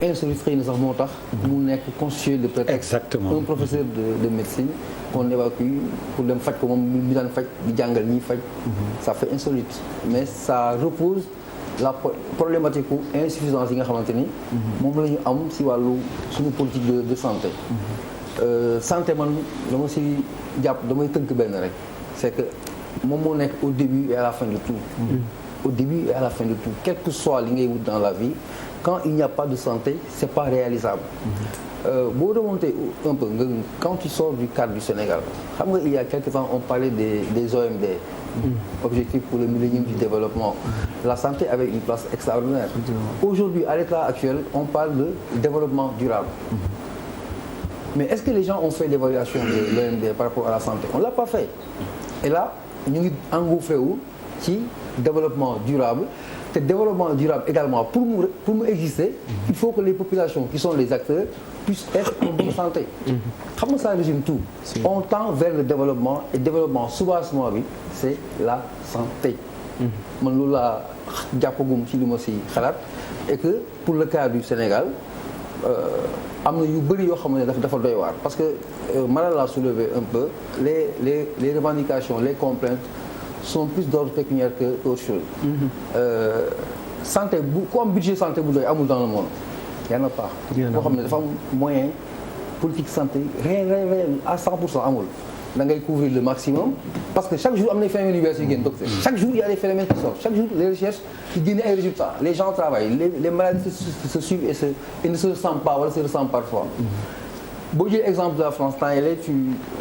insolite xëy na sax moo tax mu nekk constitué de prétexte. Exactement. Un professeur de médecine qu'on évacue pour dem faj ko moom mi daan faj di jàngal ñiy faj. Ça fait insolite mais ça repose la problématique ou insuffisance yi nga xamante ni moom la ñu am si wàllu suñu politique de santé. Santé man dama si jàpp damay tënk benn rek c'est que moom moo nekk au début et à la fin de tout. Au début et à la fin de tout quel que soit li ngay wut dans la vie quand il n'y a pas de santé c'est pas réalisable. Boo remonter un peu quand tu sors du cadre du Sénégal xam nga il y a quelque temps on parlait des OMD. Objectifs pour le millénium du développement. La santé avait une place extraordinaire. Aujourd'hui à l'état actuel on parle de développement durable. Mais est-ce que les gens ont fait l'évaluation de l'OMD par rapport à la santé? On l'a pas fait. Et là ñu ngi engouffré wu ci développement durable te développement durable également pour mu exister il faut que les populations qui sont les acteurs puissent être en bonne santé. Xam nga ça résume tout. On tend vers le développement et développement soubassement bi c'est la santé. Man loolu laa jàppagum ci li ma si xalaat et que pour le cas du Sénégal am na yu bëri yoo xam ne dafa doy waar parce que Malal l'a soulevé un peu les revendications les complaintes sont plus d'ordre pécuniaire que autre chose. Santé bu ku am budget santé bu doy amul dans le monde y en a pas. boo xam ne dafa am moyen politique santé réel à 100% amul. Da ngay couvrir le maximum parce que chaque jour am na ay phénomènes yu bees yu génn docteur. Chaque jour il y a des phénomènes qui sortent chaque jour les recherches qui génnent ay résultats les gens travaillent les maladies se suivent et ne se ressemblent pas wala se ressemblent parfois. Boo jëlee exemple de la France temps yële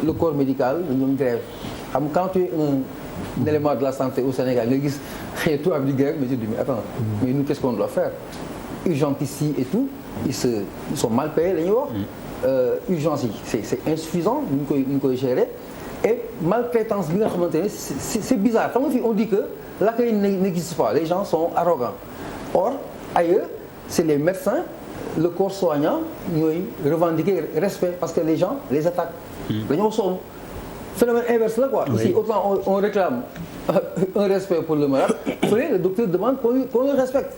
le corps médical ñoom grève xam quand tu es un élément de la santé au Sénégal nga gis xëy na tubaab di grève mais je dis mais attends mais nous qu'est-ce qu'on doit faire urgentistes yi et tout ils sont mal payés la ñuy wax. Urgence yi c'est insuffisant ñu koy gérer et maltraitance bi nga xamante ne c'est bizarre xam nga fii on dit que l'accueil n'existe pas les gens sont arrogants or ailleurs c'est les médecins le corps soignant ñooy revendiquer respect parce que les gens les attaquent dañoo sonn phénomène inverse là quoi ici autant on réclame un respect pour le malade le docteur demande qu'on le respecte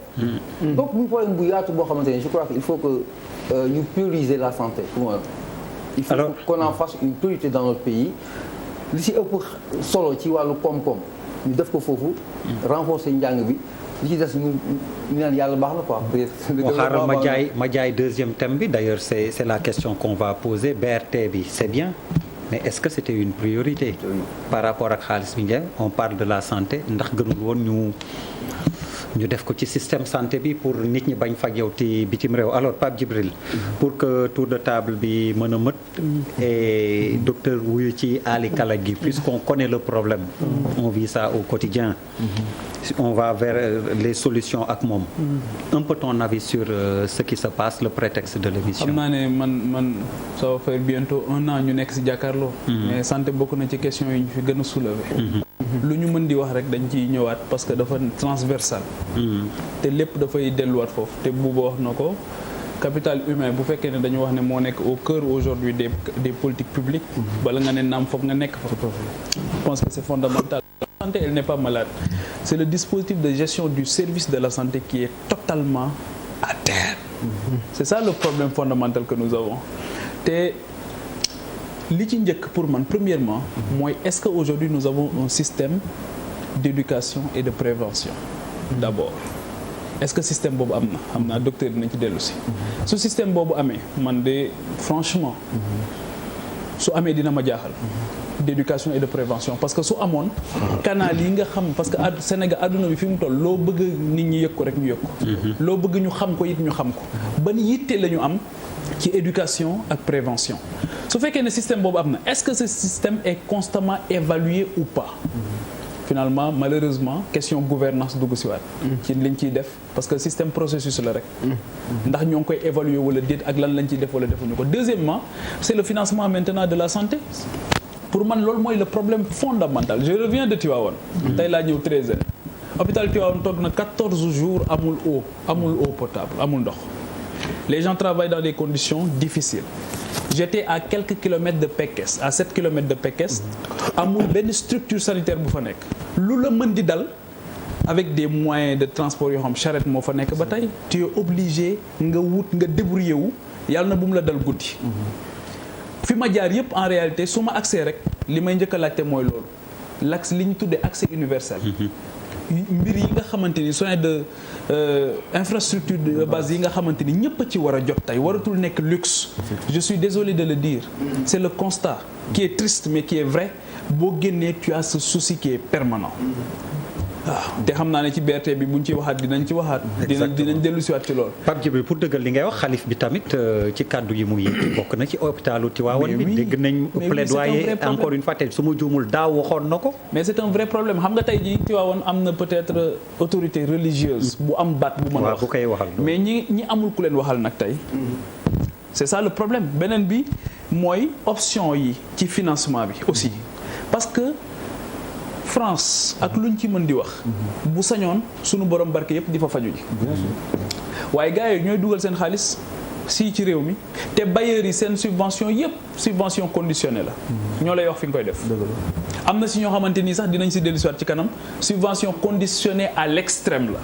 donc muy problème bu yaatu boo xamante ne je crois qu'il faut que ñu prioriser la santé pour moi il faut qu'on en fasse une priorité dans notre pays li ci ëpp solo ci wàllu koom-koom ñu def ko foofu renforcer njàng bi li ci des ñu naan yàlla baax na quoi xaaral ma jaay deuxième thème bi d'ailleurs c'est la question qu'on va poser BRT bi c'est bien mais est-ce que c'était une priorité par rapport ak xaalis bi ngeen on parle de la santé ndax gënul woon ñu def ko ci système santé bi pour nit ñi bañ faj yow ci bitim réew alors Pape Djibril pour que tour de table bi mën a mët et docteur wuyu ci Ali Kala gi puisqu'on connaît le problème on vit ça au quotidien on va vers les solutions ak moom un peu ton avis sur ce qui se passe le prétexte de l'émission. xam naa ne man ça va faire bientôt 1 an ñu nekk ci jàkkaarloo mais santé bokk na ci question yi ñu fi gën a soulever lu ñu mën di wax rek dañ ciy ñëwaat parce que dafa transversal te lépp dafay delluwaat foofu te Bouba wax na ko capital humain bu fekkee ne dañu wax ne moo nekk au cœur aujourd'hui des politiques publiques bala nga ne naam foog nga nekk fa je pense que c'est fondamental. La santé elle n'est pas malade c'est le dispositif de gestion du service de la santé qui est totalement à terre c'est ça le problème fondamental que nous avons te li ci njëkk pour man premièrement mooy est-ce que aujourd'hui nous avons un système d'éducation et de prévention d'abord est-ce que système boobu am na xam naa docteur dinañ ci dellu si su système boobu amee man de franchement su amee dina ma jaaxal d'éducation et de prévention parce que su amoon canal yi nga xam parce que Sénégal adduna bi fi mu toll loo bëgg nit ñi yëg ko rek ñu yëg ko loo bëgg ñu xam ko it ñu xam ko ban yitte la ñu am ci éducation ak prévention su fekkee ne système boobu am na est-ce que ce système est constamment évalué ou pas finalement malheureusement question gouvernance dugg si waat ci liñ ciy def parce que système processus la rek ndax ñoo ngi koy évaluer wala déet ak lan lañ ciy def wala defuñu ko deuxièmement c'est le financement maintenant de la santé pour man loolu mooy le problème fondamental je reviens de Tivaouane tey laa ñëw 13h hôpital Tivaouane toog na 14 jours amul eau potable amul ndox les gens travaillent dans des conditions difficiles j'étais à quelques kilomètres de Pekes à 7 kilomètres de Pekes amul benn structure sanitaire bu fa nekk lu la mën di dal avec des moyens de transport yoo xam charrette moo fa nekk ba tey tu es obligé nga débrouiller wu yàlla na bu mu la dal guddi. fi ma jaar yëpp en réalité su ma accès rek li may njëkk a laajte mooy loolu l'accès li ñu tuddee accès universel. mbir yi nga xamante ni soin de infrastructure de base yi nga xamante ni ñëpp a ci war a jot tey waratul nekk luxe. Je suis désolé de le dire. C'est le constat qui est triste mais qui est vrai boo génnee tu as ce souci qui est permanent. waaw te xam naa ne ci BRT bi buñ ci waxaat dinañ ci waxaat. dinañ dellu siwaat ci loolu. Pape Djibril pour dëggal li ngay wax xalif bi tamit ci kàddu yi mu yëg bokk na ci hôpitalu Tivaouane bi dégg nañ plaidoyer encore une fois te su ma juumul daaw waxoon na ko. mais c'est un vrai problème xam nga tey jii Tivaouane am na peut-être autorité religieuse bu am baat bu mën a wax bu koy waxal mais ñi amul ku leen waxal nag tey c'est ça le problème beneen bi mooy option yi ci financement bi aussi parce que France ak luñ ci mën di wax bu sañoon sunu borom barke yëpp di fa faju ji waaye gars yi ñooy dugal seen xaalis ci réew mi te bailleurs yi seen subvention yëpp subvention conditionnée la ñoo lay wax fi nga koy def am na si ñoo xamante nii sax dinañ si dellusiwaat ci kanam subvention conditionnée à l'extrême la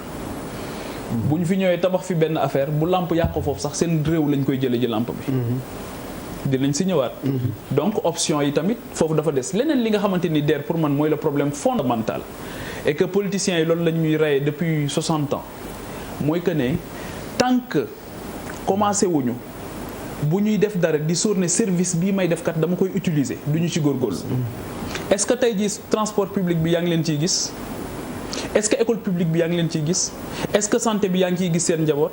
bu ñu fi ñëwee tabax fi benn affaire bu lamp yàq ko foofu sax seen réew lañ koy jële ji lamp bi dinañ si ñëwaat. Donc option yi tamit foofu dafa des leneen li nga xamante ni DER pour man mooy le problème fondamental et que politiciens yi loolu la ñuy reyee depuis 60 ans mooy que ne tant que commencé wuñu bu ñuy def dara di sóor ne service bii may def kat dama koy utiliser du ñu ci góorgóorlu. Est-ce que tey jii transport public bi yaa ngi leen ciy gis est-ce que école publique bi yaa ngi leen ciy gis est-ce que santé bi yaa ngi ciy gis seen njaboot.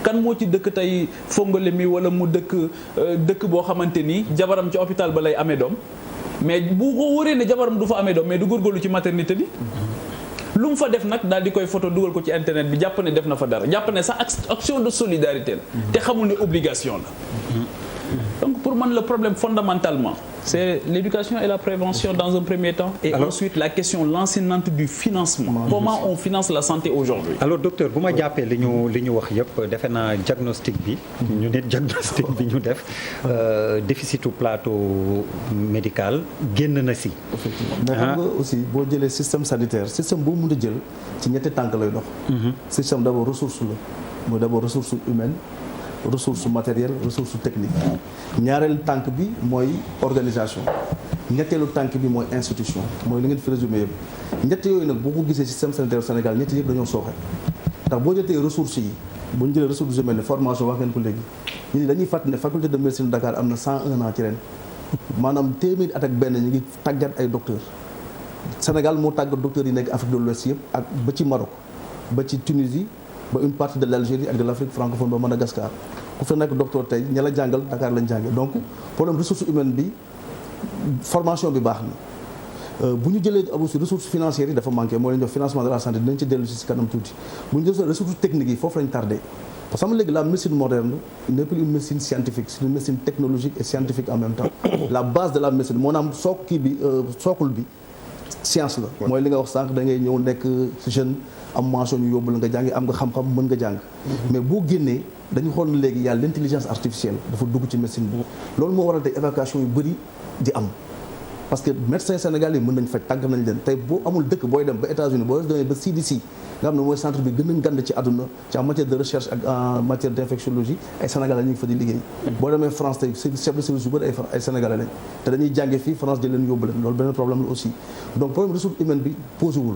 kan moo ci dëkk tey fongole mi wala mu dëkk boo xamante ni jabaram ci hôpital ba lay amee doom mais bu ko wóoree ne jabaram du fa amee doom mais du góorgóorlu ci maternité bi lu mu fa def nag daal di koy photo dugal ko ci internet bi jàpp ne def na fa dara jàpp ne sax action de solidarité la te xamul ne obligation la donc pour man le problème fondamentalement c'est l'éducation et la prévention dans un premier temps et alors, ensuite la question lancinante du financement comment on finance la santé aujourd'hui alors docteur bu ma jàppee li ñu wax yëpp defe naa diagnostic bi ñu ne diagnostic bi ñu def déficitu plateau médical génn na si effectivement mais xam nga aussi boo jëlee système sanitaire système boo mën a jël ci ñetti tànk lay dox système d'abord ressource la mooy d'abord ressource humaine ressource matérielle ressource technique ñaareelu tànk bi mooy organisation ñetteelu tànk bi mooy institution mooy li ngeen fi résumé yëpp ñett yooyu nag boo ko gisee système sanitaire Sénégal ñett yëpp dañoo sooxe ndax boo jotee ressources yi bu ñu jëlee ressources humaines formation wax ngeen ko léegi ñu ni dañuy fàttali ne faculté de médecine Dakar am na 101 ans ci ren maanaam téeméeri at ak benn ñu ngi tàggat ay docteurs Sénégal moo tàggat docteurs yi nekk Afrique de l'Ouest yëpp ak ba ci Maroc ba ci Tunisie ba une partie de l'Algérie ak de l'Afrique francophone ba Madagascar ku fa nekk docteur tey ña la jàngal Dakar lañ jànge donc problème ressource humaine bi formation bi baax na bu ñu jëlee aussi ressources financières yi dafa manqué moo leen jox financement de la santé dinañ ci dellu si kanam tuuti bu ñu jëlee ressources techniques yi foofu lañ tardé parce que xam nga léegi la médecine moderne n'est plus une médecine scientifique c'est une médecine technologique et scientifique en même temps la base de la médecine maanaam sookul bi science la mooy li nga wax sànq da ngay ñëw nekk jeune am mention ñu yóbbu la nga jàngi am nga xam-xam mën nga jàng mais boo génnee dañu xool ne léegi yàlla l'intelligence artificielle dafa dugg ci médecine bi loolu moo waral tey évacuation yu bëri di am parce que médecins sénégalais yi mën nañ faj tàgg nañ leen tey boo amul dëkk booy dem ba États-Unis boo demee ba CDC nga xam ne mooy centre bi gën a ngand ci àdduna ci en matière de recherche ak en matière d'infectiologie ay sénégalais ñu ngi fa di liggéey boo demee France tey chef de service yu bëri ay sénégalais lañ te dañuy jànge fii France di leen yóbbu leen loolu beneen problème la aussi donc problème ressource humaine bi posé wul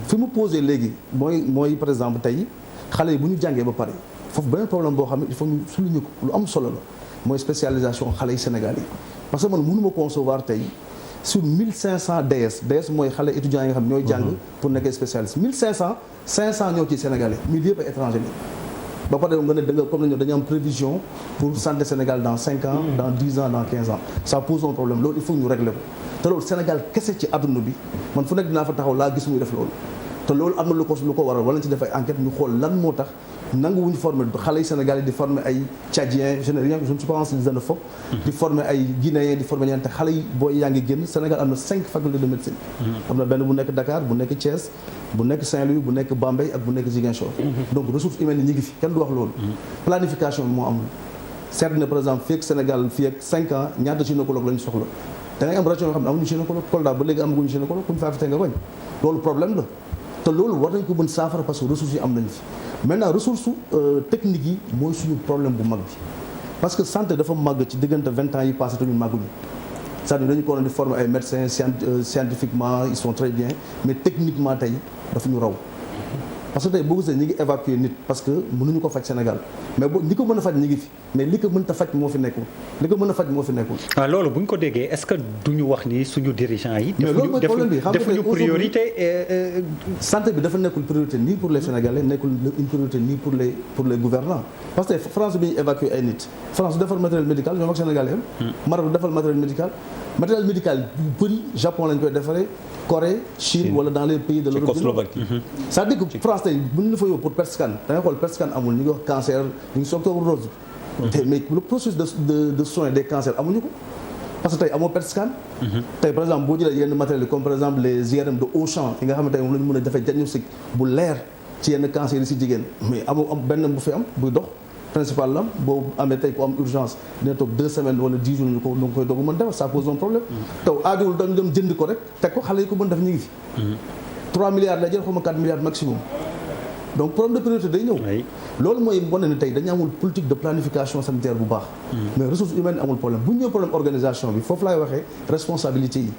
fi mu posé léegi mooy par exemple tey xale yi bu ñu jàngee ba pare foofu beneen problème boo xam ne il faut ñu souligner ko lu am solo la mooy spécialisation xale yi Sénégal yi parce que man mënuma concevoir tey sur 1500 DS mooy xale étudiants yi nga xam ñooy jàng pour nekk spécialiste 500 ñoo ci sénégalais 1000 yëpp ay étrangers la ba pare nga ne da nga comme nañu dañu am prévision pour santé Sénégal dans 5 ans dans 10 ans dans 15 ans ça pose un problème loolu il faut ñu régler ko te loolu Sénégal kese ci àdduna bi man fu nekk dinaa fa taxaw laa gis muy def loolu te loolu am na lu ko waral wala ci def ay enquête ñu xool lan moo tax nanguwuñu former xale yi Sénégal yi di former ay Tchadiens je ne suis pas en xénophobe di former ay Guinéens di former ñeente xale yi booy yaa ngi génn Sénégal am na 5 facultés de médecine am na benn bu nekk Dakar bu nekk Thiès bu nekk Saint-Louis bu nekk Bambey ak bu nekk Ziguinchor donc ressources humaines yi ñu ngi fi kenn du wax loolu planification bi moo amul seet na par exemple fii ak Sénégal fii ak 5 ans ñaata gynécologue la ñu soxla da ngay am région yoo xam ne amuñu gynécologue Kolda ba léegi amaguñu gynécologue ku ñu faa fi te nga bañ loolu problème la te loolu war nañ ko mën saafara parce que ressources yi am nañu fi maintenant ressources techniques yi mooy suñu problème bu mag bi parce que santé dafa màgg ci diggante 20 ans yi passé te ñun màgguñu c'est-à-dire dañu ko waroon di former ay médecins scientifiquement ils sont très bien mais techniquement tey dafa ñu raw parce que tey boo gisee ñi ngi évacuer nit parce que mënuñu ko faj Sénégal mais ñi ko mën a faj ñi ngi fi mais li ko mën a faj moo fi nekkul waaw loolu bu ñu ko déggee est-ce que duñu wax ni suñu dirigeants yi. mais loolu mooy problème bi xam nga defuñu priorité. santé bi dafa nekkul priorité ni pour les Sénégalais nekkul une priorité ni pour les gouvernants parce que France bi ñu évacuer ay nit France du defal matériel médical ñoom ak Sénégalais am. Maroc du defal matériel médical yu bëri Japon lañ koy defaree Corée Chine wala dans les pays de l'Europe du Nord. c'est-à-dire que France tey bu ñu la fa yóbbu pour PET scan da ngay xool PET scan amul ñu ngi wax cancer ñu ngi si octobre rose. mais le processus de soins des cancers amuñu ko parce que tey amoo PET scan. tey par exemple boo jëlee yenn matériels yi comme par exemple les IRM de Auchan yi nga xam ne tey moom la ñu mën a defee diagnostic bu leer ci yenn cancer yi si jigéen mais am benn bu fi am buy dox principal la boo amee tey ku am urgence dina toog 2 semaines wala 10 jours ñu ko donc koy doog a mën defar ça pose un problème. taw aajowul dañu dem jënd ko rek teg ko xale yi ko mën def ñu ngi fi. 3 milliards la jël xaw ma 4 milliards maximum. donc problème de priorité day ñëw. loolu mooy wane ne tey dañu amul politique de planification sanitaire bu baax. mais ressources humaines amul problème bu ñu ñëwee problème organisation bi foofu laay waxee responsabilité yi.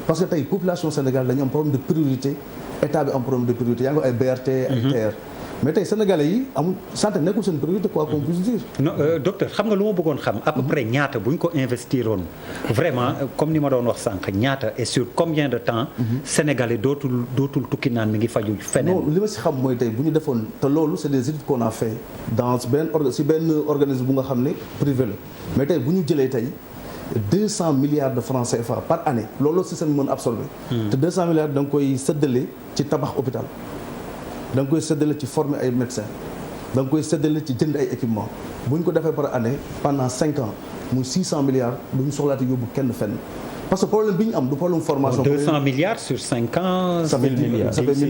parce que tey population Sénégal dañu am problème de priorité état bi am problème de priorité yaa ngi ay BRT ay TER. mais tey sénégalais yi amul santé nekkul seen priorité quoi qu'on puisse dire. non docteur xam nga lu ma bëggoon xam. à peu près ñaata bu ñu ko investiroon vraiment comme ni ma doon wax sànq ñaata et sur combien de temps. sénégalais dootul tukki naan mi ngi faju feneen. non li ma si xam mooy tey bu ñu defoon te loolu c'est des études qu'on a fait dans benn organisme bu nga xam ne privé la mais tey bu ñu jëlee tey 200 milliards de francs CFA par année loolu système bi mën absorber. te 200 milliards da nga koy séddale ci tabax hôpital. da nga koy séddale ci former ay médecins da nga koy séddale ci jënd ay équipements bu ñu ko defee par année pendant 5 ans muy 600 milliards du ñu soxlaati yóbbu kenn fenn parce que problème bi ñu am du problème formation. 200 milliards sur 5 ans. ça fait 10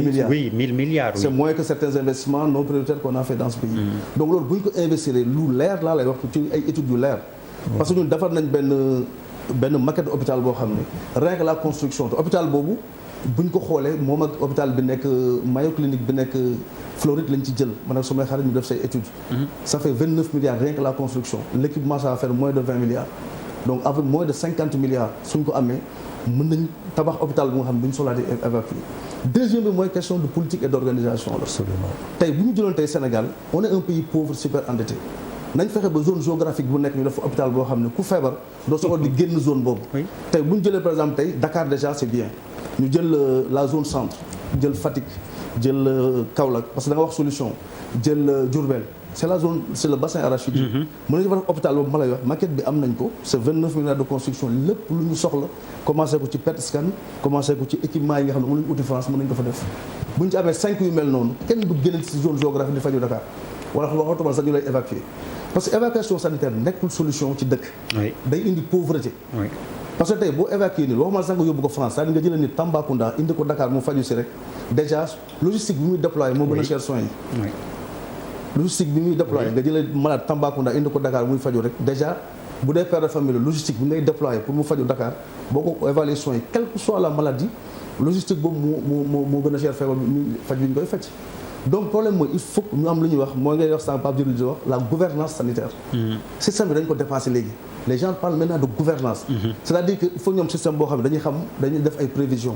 milliards. Oui, 1000 milliards. Oui. C'est moins que certains investissements non prioritaires qu'on a fait dans ce pays. donc loolu bu ñu ko investir lu leer laa lay wax ci ay études yu leer. parce que ñun defar nañ benn maquette hôpital boo xam ne rien que la construction te hôpital boobu. buñ ko xoolee moom ak hôpital bi nekk Mayo Clinique bi nekk Floride lañ ci jël man ak sumay xarit ñu def say études. ça fait 29 milliards rien que la construction l'équipement ça va faire moins de 20 milliards. donc avec moins de 50 milliards suñ ko amee mën nañ tabax hôpital bu nga xam ne bu ñu soxlaa di évacuer. deuxième bi mooy question de politique et d'organisation la. absolument tey bu ñu jëloon tey Sénégal on est un pays pauvre super endetté. nañ fexe ba zone géographique bu nekk ñu def hôpital boo xam ne ku feebar doo soxla di génn zone boobu. tey bu ñu jëlee par exemple tey Dakar déjà c'est bien. ñu jël la zone centre jël Fatick jël Kaolack parce que da nga wax solution jël Diourbel c'est la zone c'est le bassin arachidier. mën nañu fa def hôpital boobu ma lay wax maquette bi am nañ ko c'est 29 milliards de construction lépp lu ñu soxla commencé ko ci PET scan commencé ko ci équipement yi nga xam ne mën nañu uti France mën nañu ko fa def bu ñu ci amee 5 yu mel noonu kenn du génn ci zone géographique di faju Dakar wala waxatuma sax ñu lay évacuer parce que évacuation sanitaire nekkul solution ci dëkk. day indi pauvreté. parce que tey boo évacué nii waxuma sax nga yóbbu ko France c'est-à-dire nga jëlee nit Tambacounda indi ko Dakar mu faju si rek déjà logistique bi muy déployer moo gën a cher soins yi. logistique bi muy déployer nga jëlee malade Tambacounda indi ko Dakar muy faju rek déjà bu dee père de famille logistique bi ngay déployer pour mu faju Dakar boo ko évaluer soins yi quelle que soit la maladie logistique boobu moo gën a cher feebar bi faj bi ñu koy faj. donc problème mooy il faut que ñu am lu ñuy wax mooy ngay wax sànq Pape Djibril di wax la gouvernance sanitaire. système bi dañ ko dépassé léegi les gens parlent maintenant de gouvernance c'est-à-dire que il faut ñoom système boo xam ne dañuy def ay prévisions